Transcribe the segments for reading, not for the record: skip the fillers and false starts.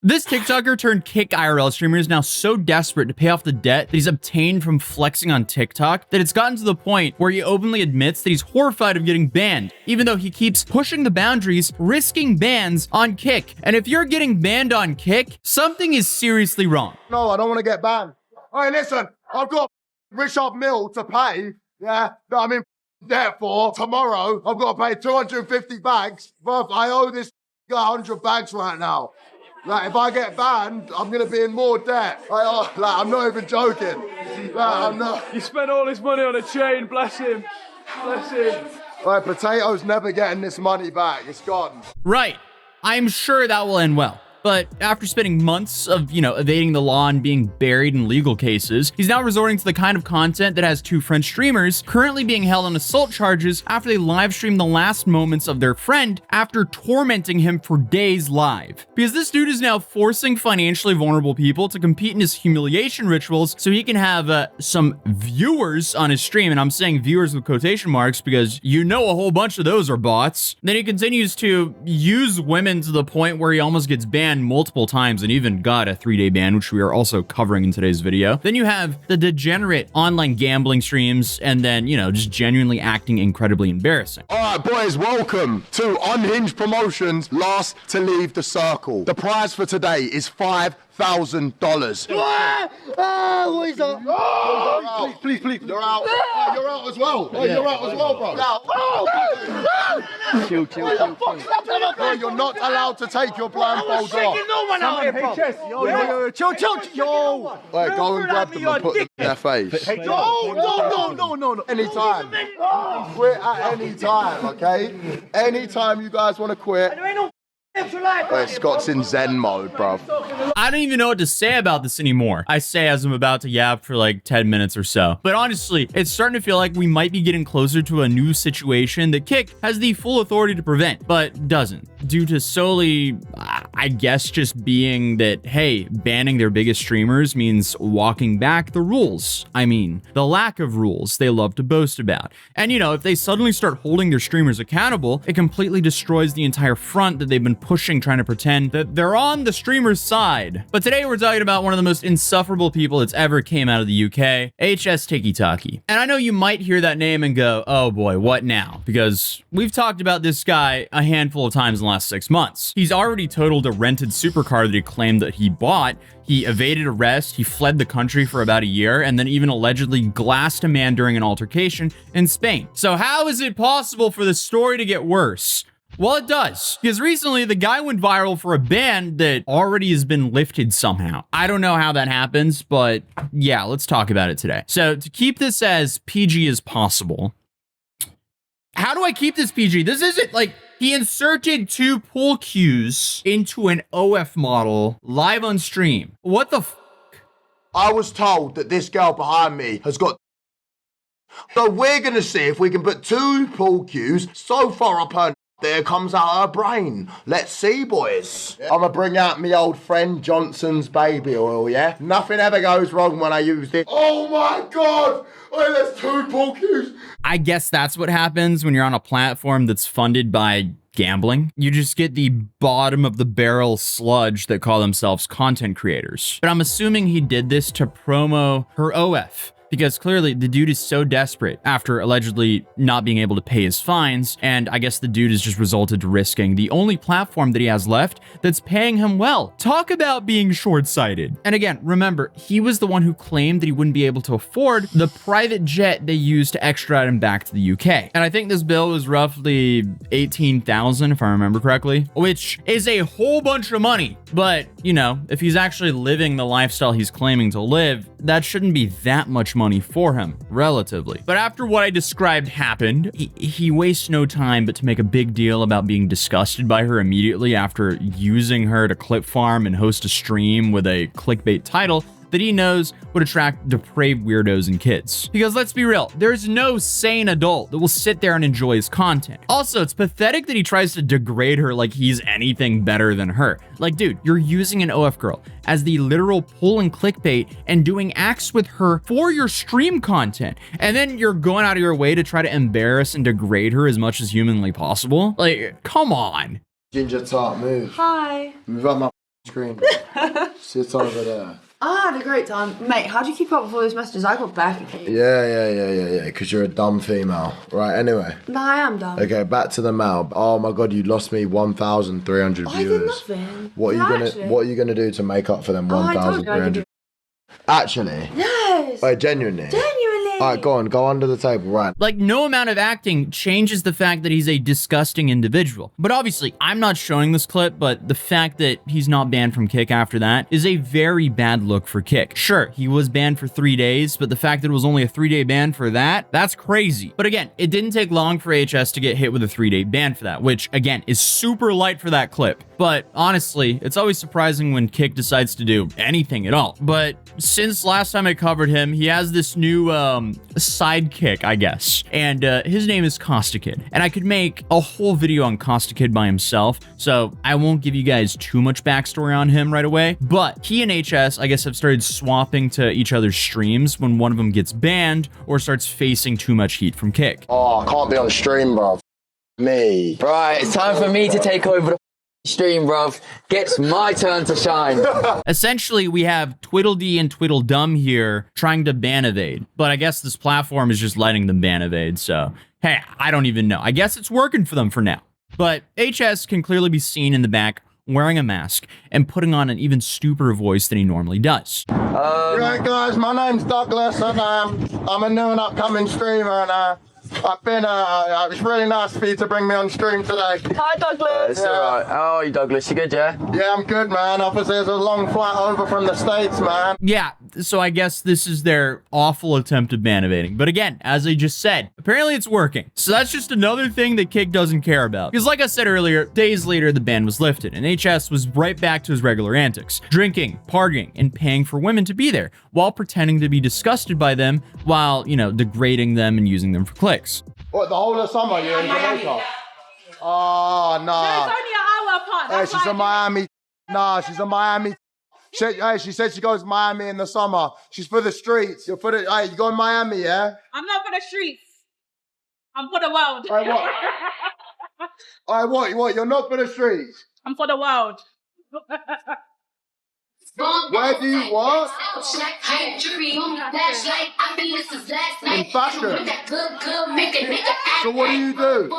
This TikToker turned Kick IRL streamer is now so desperate to pay off the debt that he's obtained from flexing on TikTok that it's gotten to the point where he openly admits that he's horrified of getting banned, even though he keeps pushing the boundaries, risking bans on Kick. And if you're getting banned on Kick, something is seriously wrong. No, I don't want to get banned. Hey, listen, I've got Richard Mill to pay, yeah, that I'm in debt for. Tomorrow, I've got to pay 250 bags. But I owe this 100 bags right now. Like, if I get banned, I'm going to be in more debt. I'm not even joking. I'm not. You spent all this money on a chain, bless him. Bless him. Like, Potato's never getting this money back. It's gone. Right. I'm sure that will end well. But after spending months of, evading the law and being buried in legal cases, he's now resorting to the kind of content that has two French streamers currently being held on assault charges after they live streamed the last moments of their friend after tormenting him for days live. Because this dude is now forcing financially vulnerable people to compete in his humiliation rituals so he can have some viewers on his stream. And I'm saying viewers with quotation marks because a whole bunch of those are bots. Then he continues to use women to the point where he almost gets banned multiple times and even got a 3-day ban, which we are also covering in today's video. Then you have the Degenerate online gambling streams and then, just genuinely acting incredibly embarrassing. All right, boys, welcome to Unhinged Promotions, last to leave the circle. The prize for today is $5,000. What is that? Oh, please. You're out. Oh, you're out as well. Oh, you're out as well, bro. Chill. Bro, you're not allowed to take your blindfold off. No one out here, bro. Yo. Chill. Wait, go and grab them and put them in their face. No. Anytime. Quit at any time, okay? Anytime you guys want to quit. Scott's in Zen mode, bro. I don't even know what to say about this anymore. I say as I'm about to yap for like 10 minutes or so. But honestly, it's starting to feel like we might be getting closer to a new situation that Kick has the full authority to prevent, but doesn't. Due to solely, I guess, just being that, hey, banning their biggest streamers means walking back the rules. I mean, the lack of rules they love to boast about. And if they suddenly start holding their streamers accountable, it completely destroys the entire front that they've been pushing, trying to pretend that they're on the streamer's side. But today we're talking about one of the most insufferable people that's ever came out of the UK, HS Tiki-Taki. And I know you might hear that name and go, oh boy, what now? Because we've talked about this guy a handful of times in the last 6 months. He's already totaled a rented supercar that he claimed that he bought. He evaded arrest, he fled the country for about a year, and then even allegedly glassed a man during an altercation in Spain. So how is it possible for the story to get worse? Well, it does, because recently the guy went viral for a ban that already has been lifted somehow. I don't know how that happens, but yeah, let's talk about it today. So to keep this as PG as possible, how do I keep this PG? This isn't like he inserted 2 pool cues into an OF model live on stream. What the f? I was told that this girl behind me has got. So we're going to see if we can put 2 pool cues so far up her. There comes out her brain. Let's see, boys. Yeah. I'm gonna bring out me old friend Johnson's baby oil, yeah? Nothing ever goes wrong when I use it. Oh my God! Oh, there's 2 pool cues. I guess that's what happens when you're on a platform that's funded by gambling. You just get the bottom of the barrel sludge that call themselves content creators. But I'm assuming he did this to promo her OF. Because clearly the dude is so desperate after allegedly not being able to pay his fines, and I guess the dude has just resulted to risking the only platform that he has left that's paying him well. Talk about being short-sighted. And again, remember, he was the one who claimed that he wouldn't be able to afford the private jet they used to extradite him back to the UK. And I think this bill was roughly 18,000 if I remember correctly, which is a whole bunch of money. But, if he's actually living the lifestyle he's claiming to live, that shouldn't be that much money for him, relatively. But after what I described happened, he wastes no time but to make a big deal about being disgusted by her immediately after using her to clip farm and host a stream with a clickbait title that he knows would attract depraved weirdos and kids. Because let's be real, there's no sane adult that will sit there and enjoy his content. Also, it's pathetic that he tries to degrade her like he's anything better than her. Like, dude, you're using an OF girl as the literal pull and clickbait and doing acts with her for your stream content. And then you're going out of your way to try to embarrass and degrade her as much as humanly possible. Like, come on. Ginger tart, move. Hi. Move up my screen. Sit over there. I had a great time. Mate, how do you keep up with all those messages? I got back at you. Yeah, because you're a dumb female. Right, anyway. No, I am dumb. Okay, back to the mail. Oh my god, you lost me 1,300 viewers. I did nothing. What are you gonna do to make up for them 1,300? Actually? Yes. Wait, genuinely? Alright, go under the table, right. Like, no amount of acting changes the fact that he's a disgusting individual. But obviously, I'm not showing this clip, but the fact that he's not banned from Kick after that is a very bad look for Kick. Sure, he was banned for 3 days, but the fact that it was only a 3-day ban for that, that's crazy. But again, it didn't take long for HS to get hit with a 3-day ban for that, which again, is super light for that clip. But honestly, it's always surprising when Kick decides to do anything at all. But since last time I covered him, he has this new sidekick, I guess. And his name is Costa Kid. And I could make a whole video on Costa Kid by himself, so I won't give you guys too much backstory on him right away. But he and HS, I guess, have started swapping to each other's streams when one of them gets banned or starts facing too much heat from Kick. Oh, I can't be on stream, bro. Me. Right, it's time for me to take over the stream, bruv. Gets my turn to shine. Essentially, we have Twiddledee and Tweedledum here trying to ban evade, but I guess this platform is just letting them ban evade, so hey, I don't even know. I guess it's working for them for now. But HS can clearly be seen in the back wearing a mask and putting on an even stupider voice than he normally does. Right, guys, my name's Douglas, and I'm a new and upcoming streamer, and I've been, it's really nice for you to bring me on stream today. Hi, Douglas. It's alright. How are you, Douglas? You good, yeah? Yeah, I'm good, man. Obviously, it's a long flight over from the States, man. Yeah, so I guess this is their awful attempt at ban evading. But again, as I just said, apparently it's working. So that's just another thing that Kick doesn't care about. Because like I said earlier, days later, the ban was lifted, and HS was right back to his regular antics. Drinking, partying, and paying for women to be there, while pretending to be disgusted by them, while, you know, degrading them and using them for clicks. What, the whole of summer you're in Jamaica? Oh, nah. It's only an hour apart. Hey, she's in Miami. Nah, she's in Miami. She said she goes to Miami in the summer. She's for the streets. You're for the, hey, you go to Miami, yeah? I'm not for the streets. I'm for the world. All right, what? All right, what? You're not for the streets? I'm for the world. Where do you what? In fashion. So what do you do?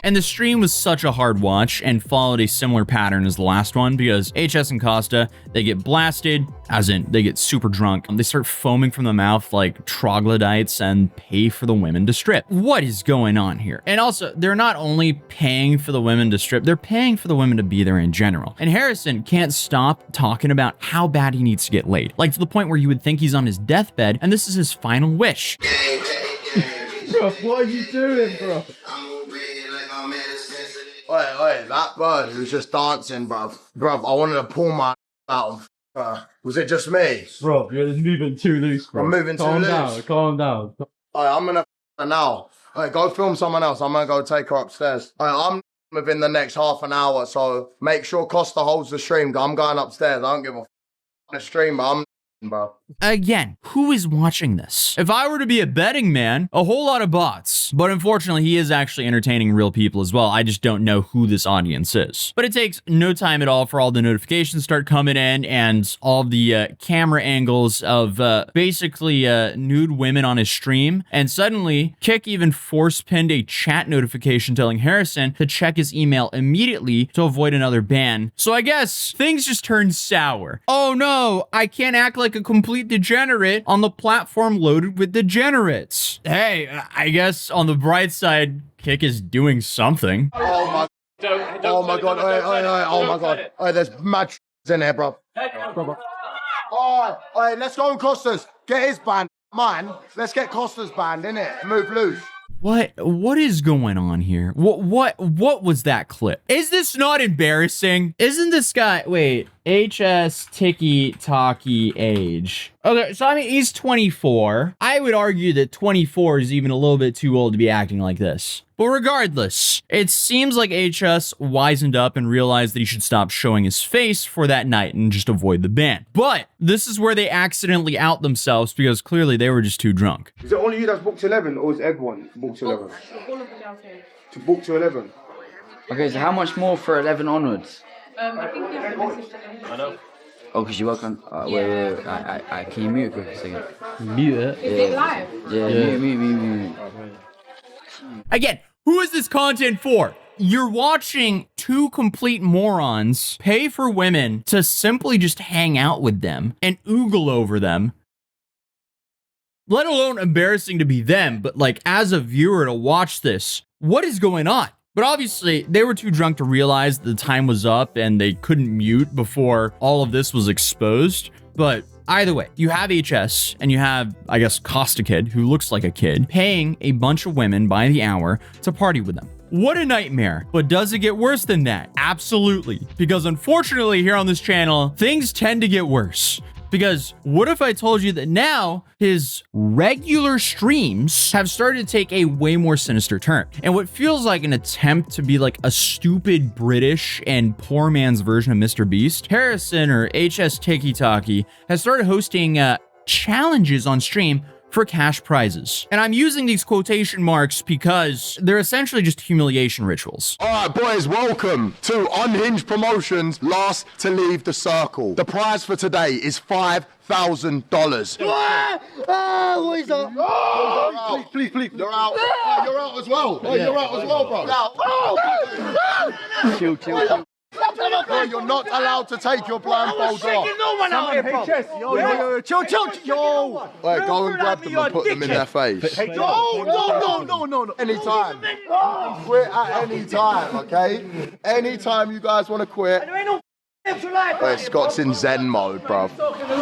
And the stream was such a hard watch and followed a similar pattern as the last one because HS and Costa, they get blasted, as in they get super drunk. They start foaming from the mouth like troglodytes and pay for the women to strip. What is going on here? And also, they're not only paying for the women to strip, they're paying for the women to be there in general. And Harrison can't stop talking about how bad he needs to get laid, like to the point where you would think he's on his deathbed and this is his final wish. Bro, what are you doing, bro? Wait, that bird who was just dancing, bruv. Bruv, I wanted to pull my out of was it just me? Bro, you're moving too loose, bro. I'm moving too loose. Calm down. Alright, I'm gonna now. Alright, go film someone else. I'm gonna go take her upstairs. Alright, I'm within the next half an hour, so make sure Costa holds the stream. I'm going upstairs. I don't give a the stream, but I'm bro. Again, who is watching this? If I were to be a betting man, a whole lot of bots. But unfortunately, he is actually entertaining real people as well. I just don't know who this audience is. But it takes no time at all for all the notifications to start coming in and all the camera angles of basically nude women on his stream. And suddenly, Kick even force-pinned a chat notification telling Harrison to check his email immediately to avoid another ban. So I guess things just turned sour. Oh no, I can't act like a complete degenerate on the platform loaded with degenerates. Hey, I guess on the bright side, Kick is doing something. Oh my god. Oh my god. Oh, there's mad in here, bro. Alright, let's go on Costa's. Get his band. Mine. Let's get Costa's band, innit? Move loose. What is going on here? What was that clip? Is this not embarrassing? Isn't this guy, wait, HS Tiki Taki age. Okay, so I mean, he's 24. I would argue that 24 is even a little bit too old to be acting like this. But regardless, it seems like HS wisened up and realized that he should stop showing his face for that night and just avoid the ban. But this is where they accidentally out themselves because clearly they were just too drunk. Is it only you that's booked 11 or is everyone booked 11? All of them downstairs. To book to 11? Okay, so how much more for 11 onwards? I think you have to message them. Oh, because you work on. Wait. Can you mute quick a second? Mute it. Is it live? Yeah, mute. Again, who is this content for? You're watching two complete morons pay for women to simply just hang out with them and oogle over them. Let alone embarrassing to be them, but like as a viewer to watch this, what is going on? But obviously, they were too drunk to realize the time was up and they couldn't mute before all of this was exposed. But either way, you have HS and you have, I guess, Costa Kid, who looks like a kid, paying a bunch of women by the hour to party with them. What a nightmare. But does it get worse than that? Absolutely. Because unfortunately, here on this channel, things tend to get worse. Because what if I told you that now his regular streams have started to take a way more sinister turn? And what feels like an attempt to be like a stupid British and poor man's version of Mr. Beast, Harrison, or HS Tiki Taki, has started hosting challenges on stream for cash prizes. And I'm using these quotation marks because they're essentially just humiliation rituals. All right, boys, welcome to Unhinged Promotions, last to leave the circle. The prize for today is $5,000. What is that? Please. You're out. You're out as well. You're out as well, bro. Chill. Bro, you're not allowed to take your blindfolds off. No one out here, bro. Yo. Chill. Wait, go and grab them and put them in their face. No. Anytime. Quit at any time, okay? Anytime you guys want to quit. There ain't no Wait, Scott's in Zen mode, bro.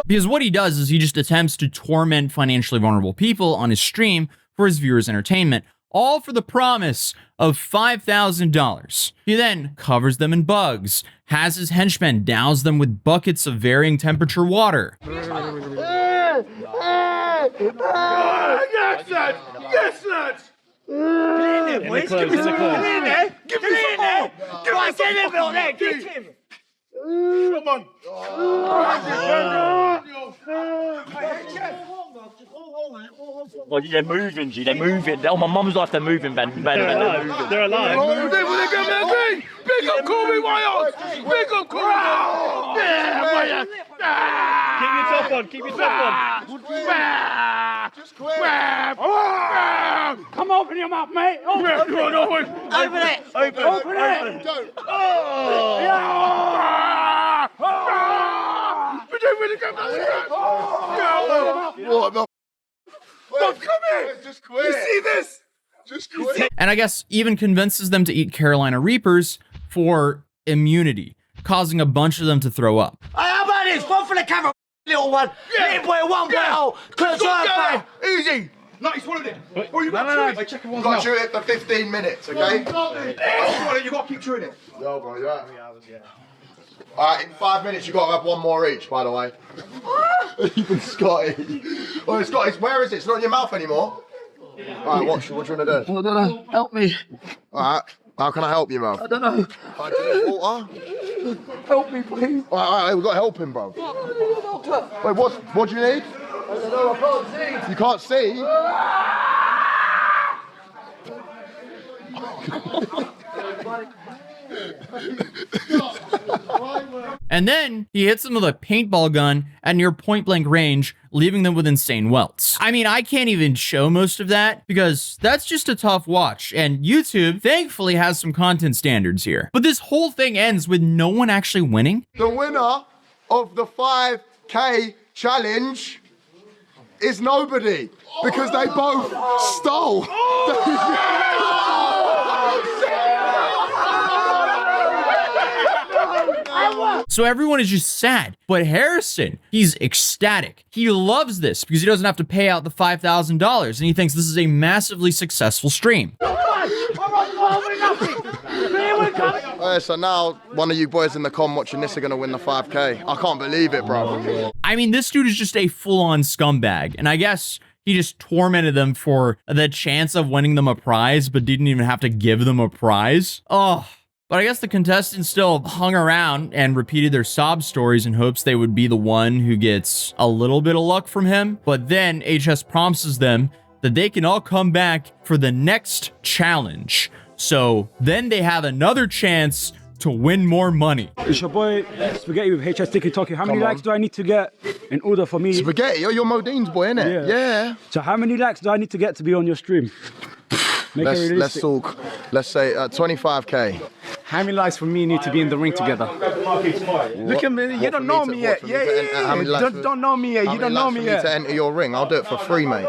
Because what he does is he just attempts to torment financially vulnerable people on his stream for his viewers' entertainment, all for the promise of $5,000. He then covers them in bugs, has his henchmen douse them with buckets of varying temperature water. Yes, lad. Get in there, boys. Get in there. Get him. Come on. Well, they're moving, G. They're moving. Oh, my mum's life, they're moving, Ben. They're alive. Big up Corey Wyatt. Big up Corey. Keep your top on. Just quit. Come open your mouth, mate. Open it. Don't. What the? Come here. Just quit. You see this? Just quit. And I guess even convinces them to eat Carolina Reapers for immunity, causing a bunch of them to throw up. How about this? One for the camera, little one. Little boy, 1.0. Easy. No, he swallowed it. Oh, you got to check You got to chew it for 15 minutes, okay? You got to keep chewing it. Yo, bro, you out? Alright, in 5 minutes you got to have one more each, by the way. Even Scotty. Oh, Scotty, where is it? It's not in your mouth anymore. Alright, what you want to do? I don't know. Help me. Alright, how can I help you, man? I don't know. Alright, do you need water? Help me, please. Alright, we've got to help him, bro. Wait, what do you need? I don't know. I can't see. You can't see? And then he hits them with a paintball gun at near point blank range, leaving them with insane welts. I mean, I can't even show most of that because that's just a tough watch, and YouTube thankfully has some content standards here. But this whole thing ends with no one actually winning. The winner of the 5K challenge is nobody because they both stole. So everyone is just sad, but Harrison, he's ecstatic. He loves this because he doesn't have to pay out the $5,000 and he thinks this is a massively successful stream. So now one of you boys in the com watching this are gonna win the 5K. I can't believe it, bro. I mean, this dude is just a full-on scumbag, and I guess he just tormented them for the chance of winning them a prize, but didn't even have to give them a prize. Oh. But I guess the contestants still hung around and repeated their sob stories in hopes they would be the one who gets a little bit of luck from him. But then HS promises them that they can all come back for the next challenge, So then they have another chance to win more money. It's your boy Spaghetti with HS Tiki Toki. How many likes do I need to get in order for me? Spaghetti, you're Modine's boy, innit? Yeah. So how many likes do I need to get to be on your stream? Let's talk. Let's say 25k. How many likes for me need to be in the ring together? Look at me, you don't know me yet. Don't know me yet. You don't know me yet. To enter your ring, I'll do it for free, mate.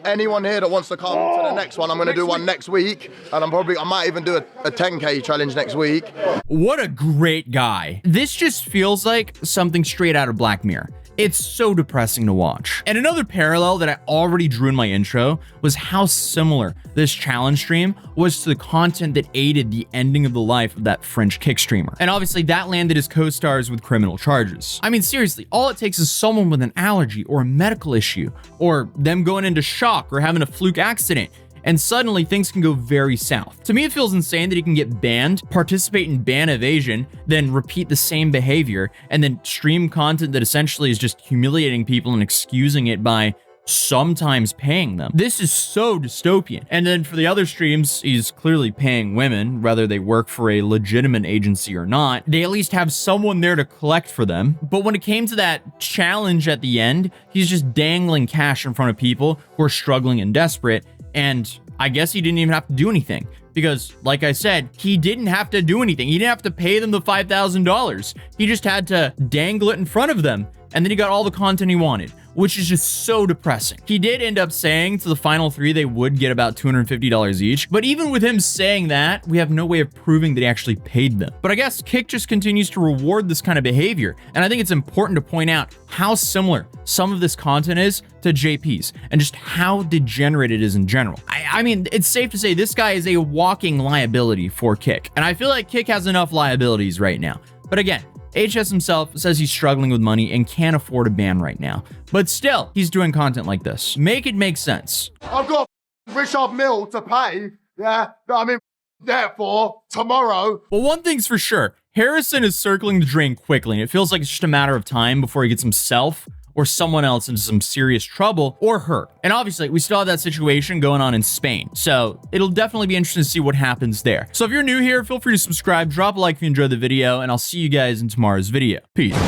Anyone here that wants to come to the next one, I'm gonna do one next week, and I might even do a 10k challenge next week. What a great guy. This just feels like something straight out of Black Mirror. It's so depressing to watch. And another parallel that I already drew in my intro was how similar this challenge stream was to the content that aided the ending of the life of that French kick streamer. And obviously that landed his co-stars with criminal charges. I mean, seriously, all it takes is someone with an allergy or a medical issue, or them going into shock or having a fluke accident, and suddenly things can go very south. To me, it feels insane that he can get banned, participate in ban evasion, then repeat the same behavior, and then stream content that essentially is just humiliating people and excusing it by sometimes paying them. This is so dystopian. And then for the other streams, he's clearly paying women, whether they work for a legitimate agency or not. They at least have someone there to collect for them. But when it came to that challenge at the end, he's just dangling cash in front of people who are struggling and desperate. And I guess he didn't even have to do anything because, like I said, he didn't have to do anything. He didn't have to pay them the $5,000. He just had to dangle it in front of them. And then he got all the content he wanted, which is just so depressing. He did end up saying to the final three they would get about $250 each. But even with him saying that, we have no way of proving that he actually paid them. But I guess Kick just continues to reward this kind of behavior. And I think it's important to point out how similar some of this content is to JP's and just how degenerate it is in general. I mean, it's safe to say this guy is a walking liability for Kick. And I feel like Kick has enough liabilities right now. But again, HS himself says he's struggling with money and can't afford a ban right now. But still, he's doing content like this. Make it make sense. I've got Richard Mill to pay, yeah, I mean, therefore, tomorrow. Well, one thing's for sure, Harrison is circling the drain quickly, and it feels like it's just a matter of time before he gets himself or someone else into some serious trouble or hurt. And obviously, we still have that situation going on in Spain, so it'll definitely be interesting to see what happens there. So if you're new here, feel free to subscribe, drop a like if you enjoyed the video, and I'll see you guys in tomorrow's video. Peace.